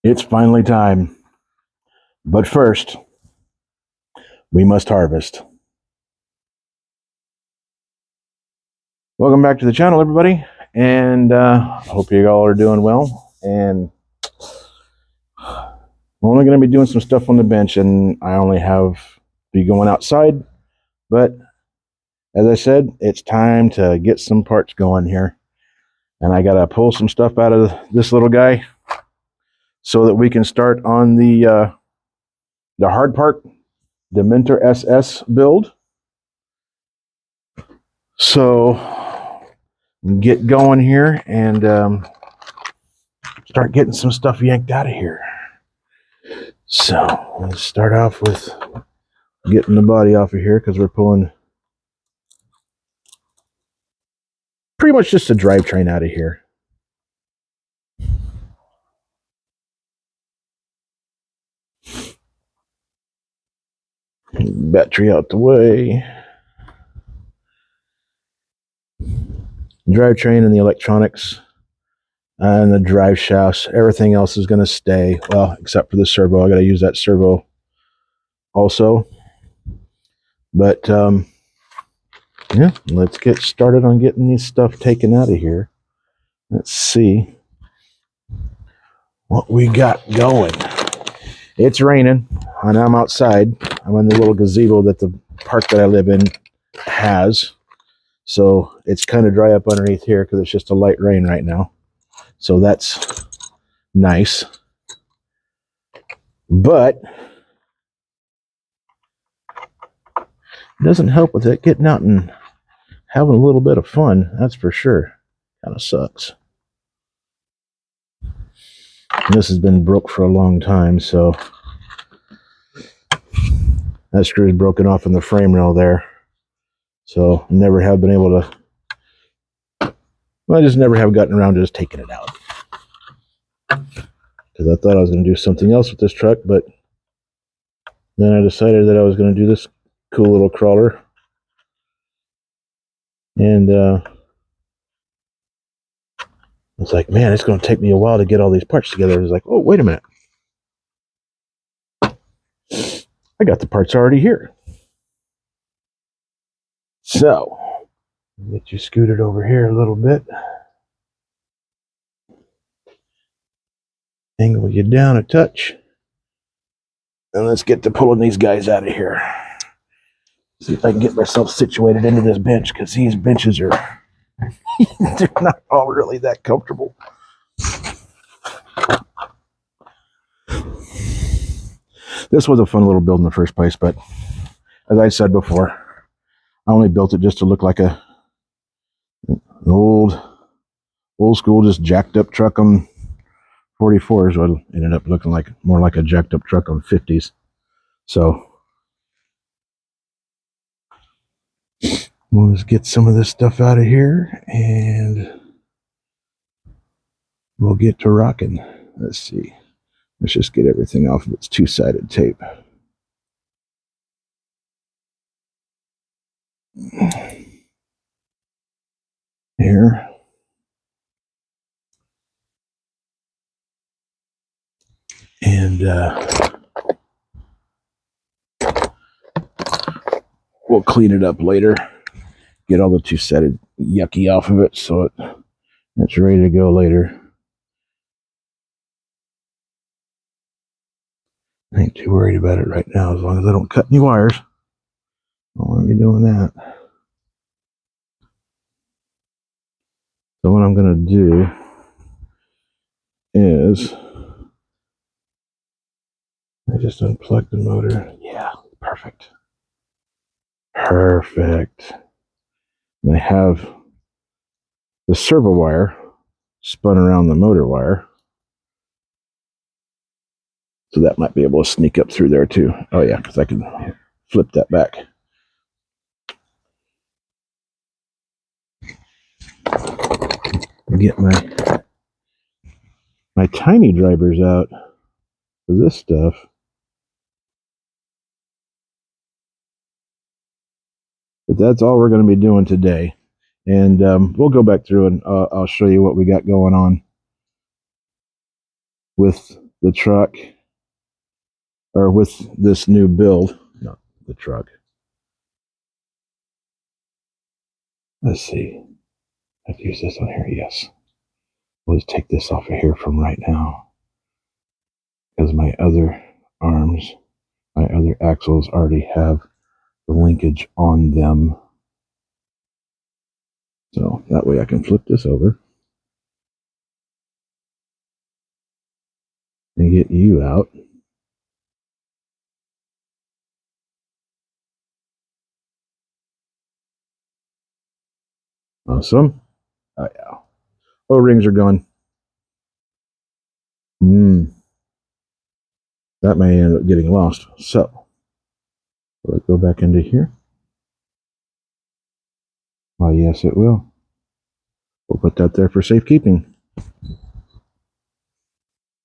It's finally time. But first, we must harvest. Welcome back to the channel, everybody. And I hope you all are doing well. And we're only going to be doing some stuff on the bench, and I only have to be going outside. But as I said, it's time to get some parts going here. And I got to pull some stuff out of this little guy so that we can start on the HardPark Dementor SS build. So get going here and start getting some stuff yanked out of here. So let's start off with getting the body off of here because we're pulling pretty much just a drivetrain out of here. Battery out the way. Drivetrain and the electronics and the drive shafts. Everything else is going to stay. Well, except for the servo. I got to use that servo also. But yeah, let's get started on getting this stuff taken out of here. Let's see what we got going. It's raining, and I'm outside. I'm in the little gazebo that the park that I live in has. So it's kind of dry up underneath here because it's just a light rain right now. So that's nice. But it doesn't help with it getting out and having a little bit of fun, that's for sure. Kind of sucks. And this has been broke for a long time, so that screw is broken off in the frame rail there. So never have been able to, well, I just never have gotten around to just taking it out. Because I thought I was going to do something else with this truck, but then I decided that I was going to do this cool little crawler. And it's like, man, it's going to take me a while to get all these parts together. I was like, oh, wait a minute. I got the parts already here. So, get you scooted over here a little bit. Angle you down a touch. And let's get to pulling these guys out of here. See if I can get myself situated into this bench, because these benches are they're not all really that comfortable. This was a fun little build in the first place, but as I said before, I only built it just to look like an old school, just jacked up truck on 44s. What it ended up looking like, more like a jacked up truck on 50s. So we'll just get some of this stuff out of here and we'll get to rocking. Let's see. Let's just get everything off of its two-sided tape. Here. And we'll clean it up later. Get all the two-sided yucky off of it so it's ready to go later. I ain't too worried about it right now, as long as I don't cut any wires. I don't want to be doing that. So what I'm going to do is I just unplug the motor. Yeah, perfect. Perfect. And I have the servo wire spun around the motor wire. So that might be able to sneak up through there too. Oh yeah, because I can flip that back. Get my tiny drivers out for this stuff. But that's all we're going to be doing today. And we'll go back through and I'll show you what we got going on with the truck, or with this new build, not the truck. Let's see. I have to use this on here, yes. We'll just take this off of here from right now, because my other arms, my other axles already have the linkage on them. So that way I can flip this over and get you out. Awesome. Oh yeah. O-rings are gone. That may end up getting lost. So let's go back into here. Well, yes, it will. We'll put that there for safekeeping.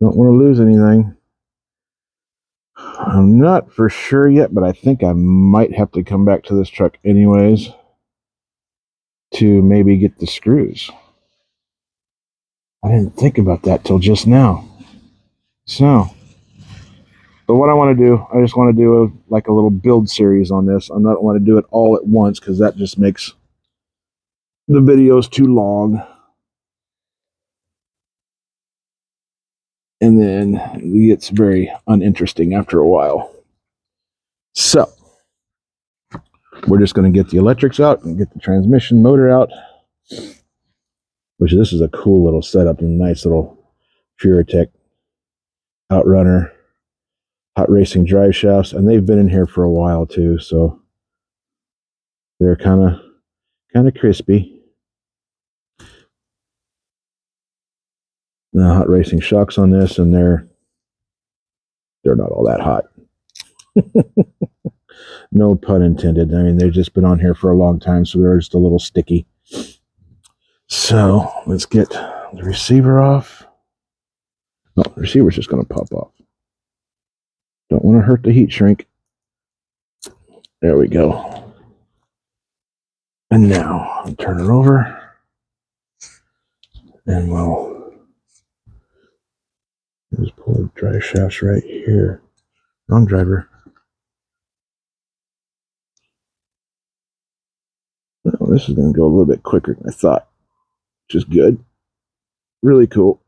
Don't want to lose anything. I'm not for sure yet, but I think I might have to come back to this truck anyways to maybe get the screws. I didn't think about that till just now. So, but what I want to do, I just want to do like a little build series on this. I don't want to do it all at once because that just makes the videos too long. And then it gets very uninteresting after a while. So, we're just going to get the electrics out and get the transmission motor out. Which this is a cool little setup and nice little Furatech Outrunner hot racing drive shafts, and they've been in here for a while too, so they're kind of crispy. The hot racing shocks on this, and they're not all that hot. No pun intended. I mean, they've just been on here for a long time, so they're just a little sticky. So let's get the receiver off. No, the receiver's just going to pop off. Don't want to hurt the heat shrink. There we go. And now I'll turn it over, and we'll just pull the drive shafts right here. Wrong driver. Well, this is going to go a little bit quicker than I thought, which is good. Really cool.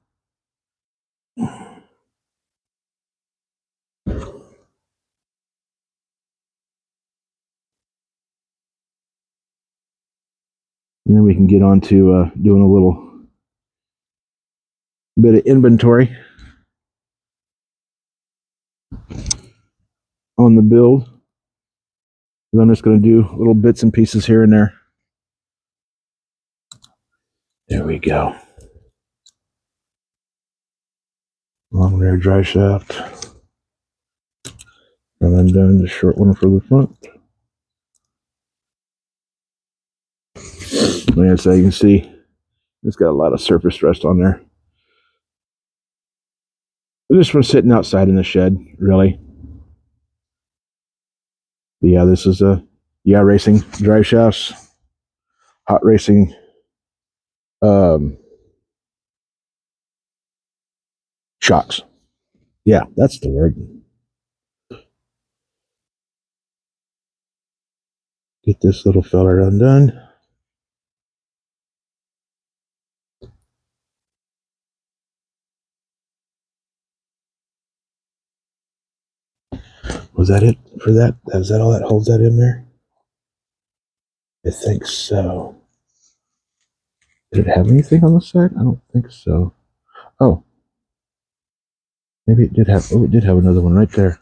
And then we can get on to doing a little bit of inventory on the build. And I'm just going to do little bits and pieces here and there. There we go. Long rear drive shaft. And then down the short one for the front. And so you can see, it's got a lot of surface rust on there. Just from sitting outside in the shed, really. But yeah, this is a racing drive shafts, hot racing shocks. Yeah, that's the word. Get this little feller undone. Was that it for that? Is that all that holds that in there? I think so. Did it have anything on the side? I don't think so. Oh. Maybe it did have, it did have another one right there.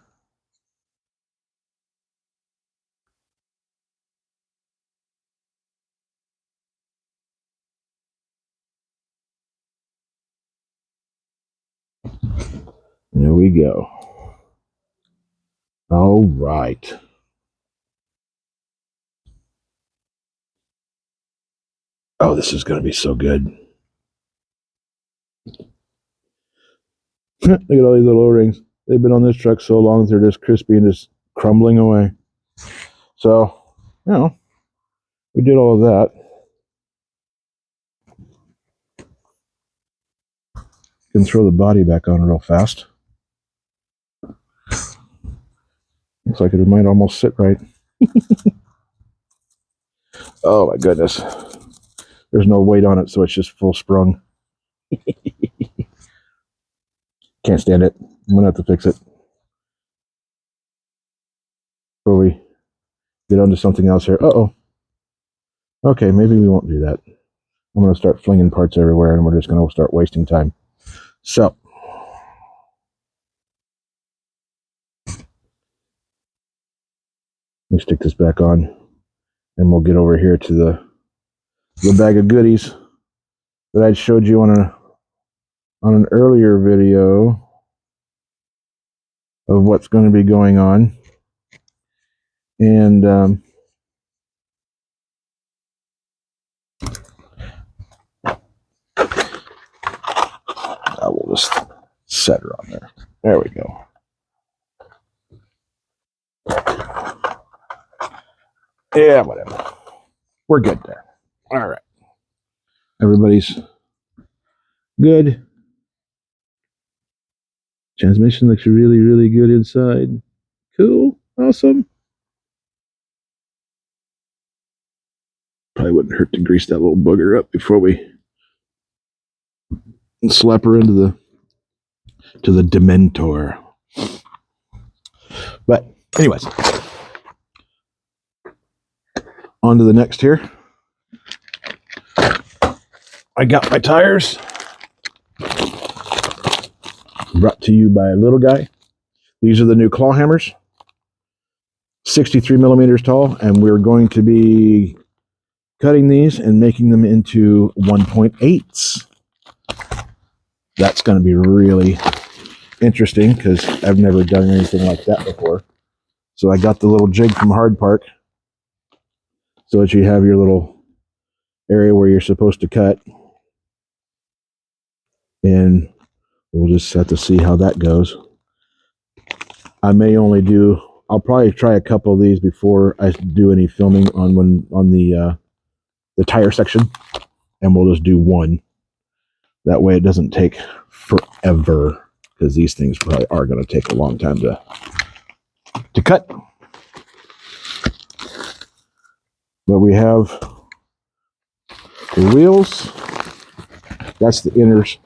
There we go. All right. Oh, this is going to be so good. Look at all these little O-rings. They've been on this truck so long, they're just crispy and just crumbling away. So, you know, we did all of that. Can throw the body back on real fast. Looks like it might almost sit right. Oh my goodness. There's no weight on it, so it's just full sprung. Can't stand it. I'm gonna have to fix it before we get onto something else here. Uh-oh. Okay, maybe we won't do that. I'm gonna start flinging parts everywhere and we're just gonna start wasting time. So let me stick this back on and we'll get over here to the bag of goodies that I showed you on an earlier video of what's going to be going on. And I will just set her on there. There we go. Yeah, whatever. We're good there. All right. Everybody's good. Transmission looks really, really good inside. Cool. Awesome. Probably wouldn't hurt to grease that little booger up before we slap her into the Dementor. But anyways, on to the next here. I got my tires. Brought to you by a little guy. These are the new claw hammers. 63 millimeters tall, and we're going to be cutting these and making them into 1.8s. That's going to be really interesting because I've never done anything like that before. So I got the little jig from HardPark so that you have your little area where you're supposed to cut. And we'll just have to see how that goes. I'll probably try a couple of these before I do any filming on the tire section, and we'll just do one. That way it doesn't take forever, because these things probably are going to take a long time to cut. But we have the wheels. That's the inners.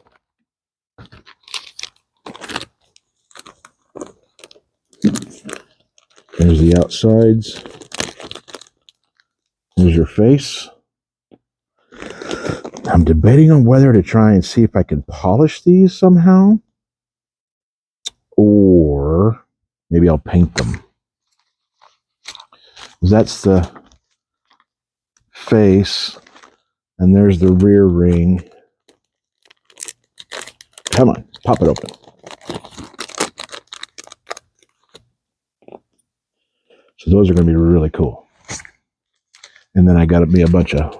There's the outsides. There's your face. I'm debating on whether to try and see if I can polish these somehow, or maybe I'll paint them. That's the face, and there's the rear ring. Come on, pop it open. So those are going to be really cool. And then I got to be a bunch of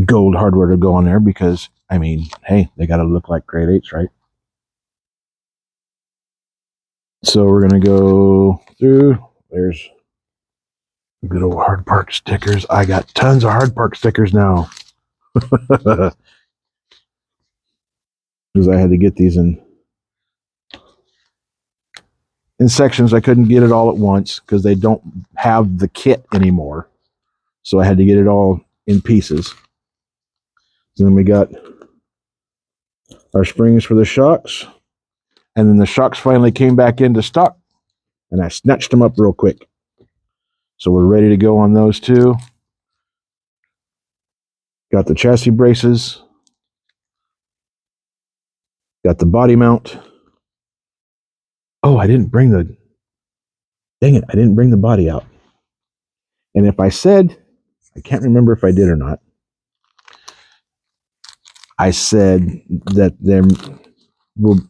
gold hardware to go on there because, I mean, hey, they got to look like grade 8s, right? So we're going to go through. There's good old HardPark stickers. I got tons of HardPark stickers now. Because I had to get these in sections. I couldn't get it all at once because they don't have the kit anymore. So I had to get it all in pieces. And then we got our springs for the shocks. And then the shocks finally came back into stock. And I snatched them up real quick. So we're ready to go on those too. Got the chassis braces. Got the body mount. Oh, I didn't bring the... Dang it, I didn't bring the body out. And if I said... I can't remember if I did or not. I said that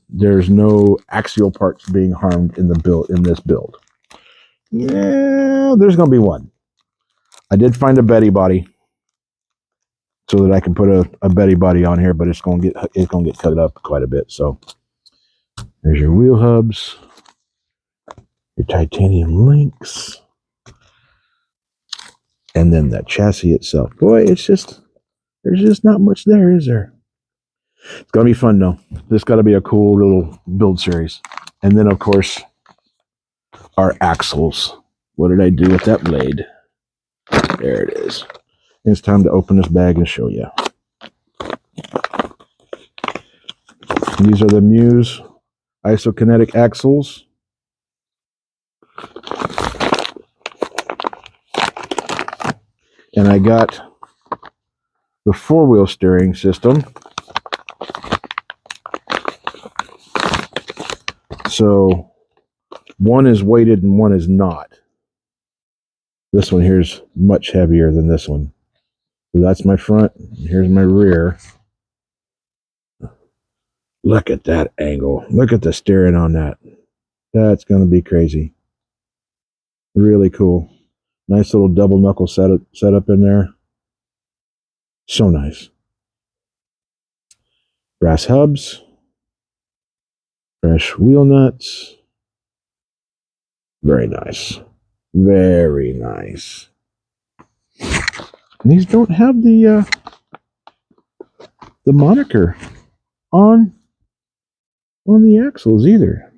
there's no axial parts being harmed in this build. Yeah, there's going to be one. I did find a Betty body so that I can put a Betty body on here, but it's going to get cut up quite a bit. So there's your wheel hubs, your titanium links, and then the chassis itself. Boy, there's just not much there, is there? It's going to be fun, though. This got to be a cool little build series. And then, of course, our axles. What did I do with that blade? There it is. It's time to open this bag and show you. These are the Muse isokinetic axles. And I got the 4-wheel steering system. So one is weighted and one is not. This one here is much heavier than this one. So that's my front. Here's my rear. Look at that angle. Look at the steering on that. That's going to be crazy. Really cool. Nice little double knuckle setup in there. So nice. Brass hubs. Fresh wheel nuts. Very nice. Very nice. And these don't have the moniker on the axles either.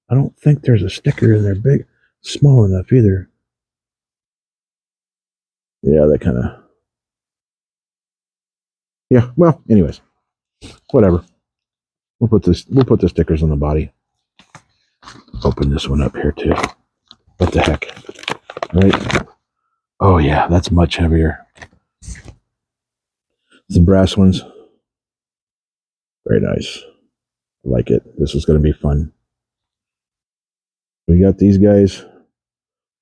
I don't think there's a sticker in there big, small enough either. Yeah, that kind of. Yeah. Well, anyways, whatever. We'll put the stickers on the body. Open this one up here too. What the heck? Right? Oh yeah, that's much heavier. The brass ones. Very nice. I like it. This is going to be fun. We got these guys.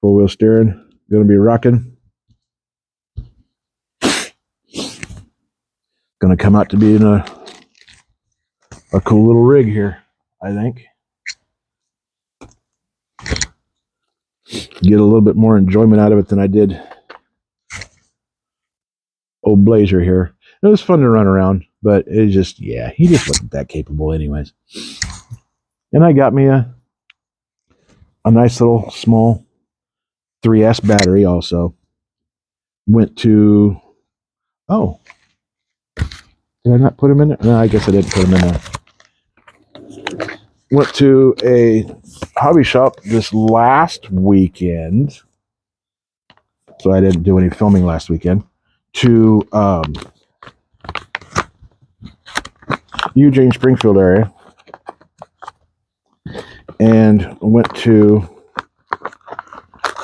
4-wheel steering. Going to be rocking. Going to come out to be in a cool little rig here, I think. Get a little bit more enjoyment out of it than I did old Blazer here. It was fun to run around, but it just, yeah, he just wasn't that capable anyways. And I got me a nice little small 3S battery also. Went to, oh, did I not put him in there? No, I guess I didn't put him in there. Went to a hobby shop this last weekend, so I didn't do any filming last weekend, to Eugene, Springfield area, and went to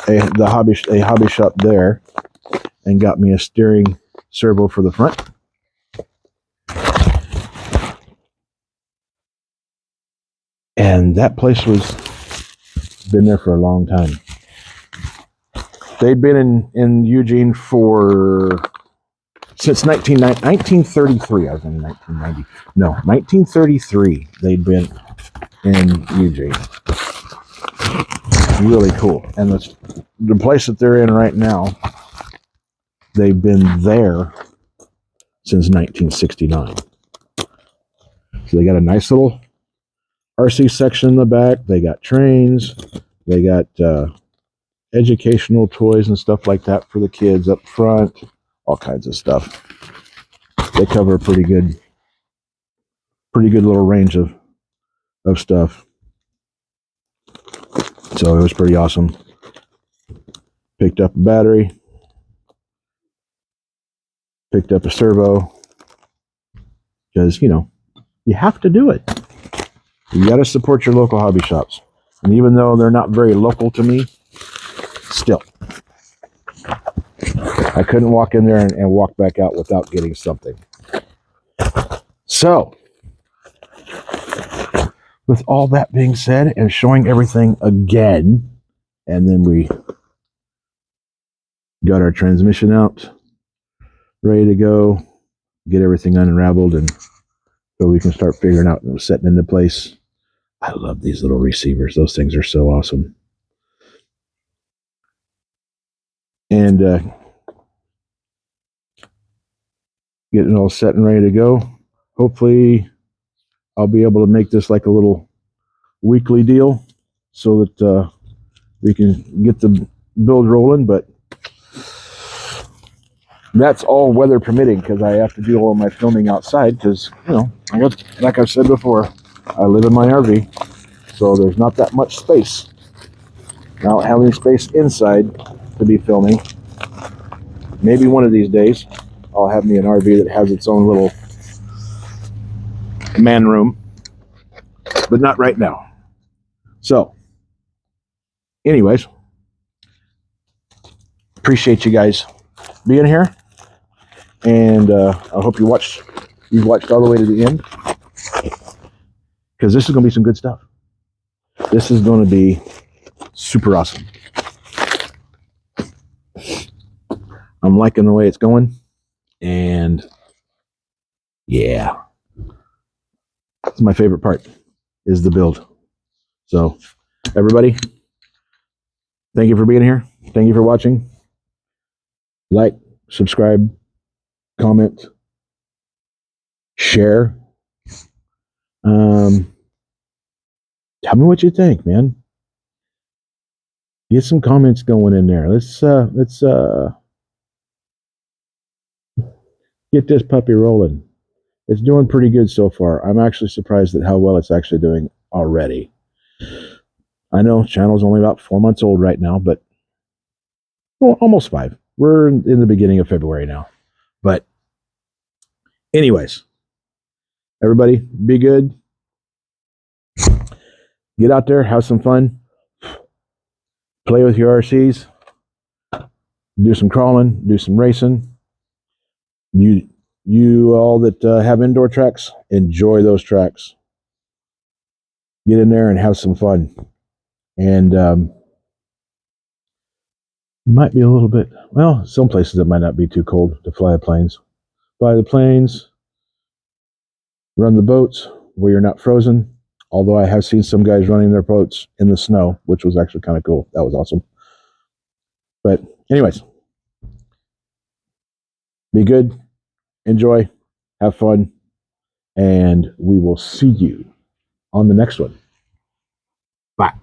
a hobby shop there and got me a steering servo for the front. And that place been there for a long time. They'd been in Eugene since 1933. I was in 1990. No, 1933. They'd been in Eugene. Really cool. And the place that they're in right now, they've been there since 1969. So they got a nice little RC section in the back. They got trains. They got educational toys and stuff like that for the kids up front. All kinds of stuff. They cover a pretty good little range of stuff. So it was pretty awesome. Picked up a battery. Picked up a servo. Because, you have to do it. You got to support your local hobby shops. And even though they're not very local to me, still, I couldn't walk in there and walk back out without getting something. So, with all that being said and showing everything again, and then we got our transmission out, ready to go, get everything unraveled, and so we can start figuring out and setting into place. I love these little receivers. Those things are so awesome. And getting all set and ready to go. Hopefully, I'll be able to make this like a little weekly deal so that we can get the build rolling. But that's all weather permitting, because I have to do all my filming outside because, like I've said before, I live in my RV, so there's not that much space. I don't have any space inside to be filming. Maybe one of these days I'll have me an RV that has its own little man room, but not right now. So, anyways, appreciate you guys being here, and I hope you've watched all the way to the end, because this is going to be some good stuff. This is going to be super awesome. I'm liking the way it's going, and yeah, it's my favorite part is the build. So, everybody, thank you for being here. Thank you for watching. Like, subscribe, comment, share. Tell me what you think, man. Get some comments going in there. Let's get this puppy rolling. It's doing pretty good so far. I'm actually surprised at how well it's actually doing already. I know channel's only about 4 months old right now, but well, almost 5. We're in the beginning of February now. But anyways, everybody, be good. Get out there, have some fun. Play with your RCs. Do some crawling, do some racing. You all that have indoor tracks, enjoy those tracks. Get in there and have some fun. And might be a little bit, well, some places it might not be too cold to fly the planes. Fly the planes, run the boats where you're not frozen. Although I have seen some guys running their boats in the snow, which was actually kind of cool. That was awesome. But anyways, be good, enjoy, have fun, and we will see you on the next one. Bye.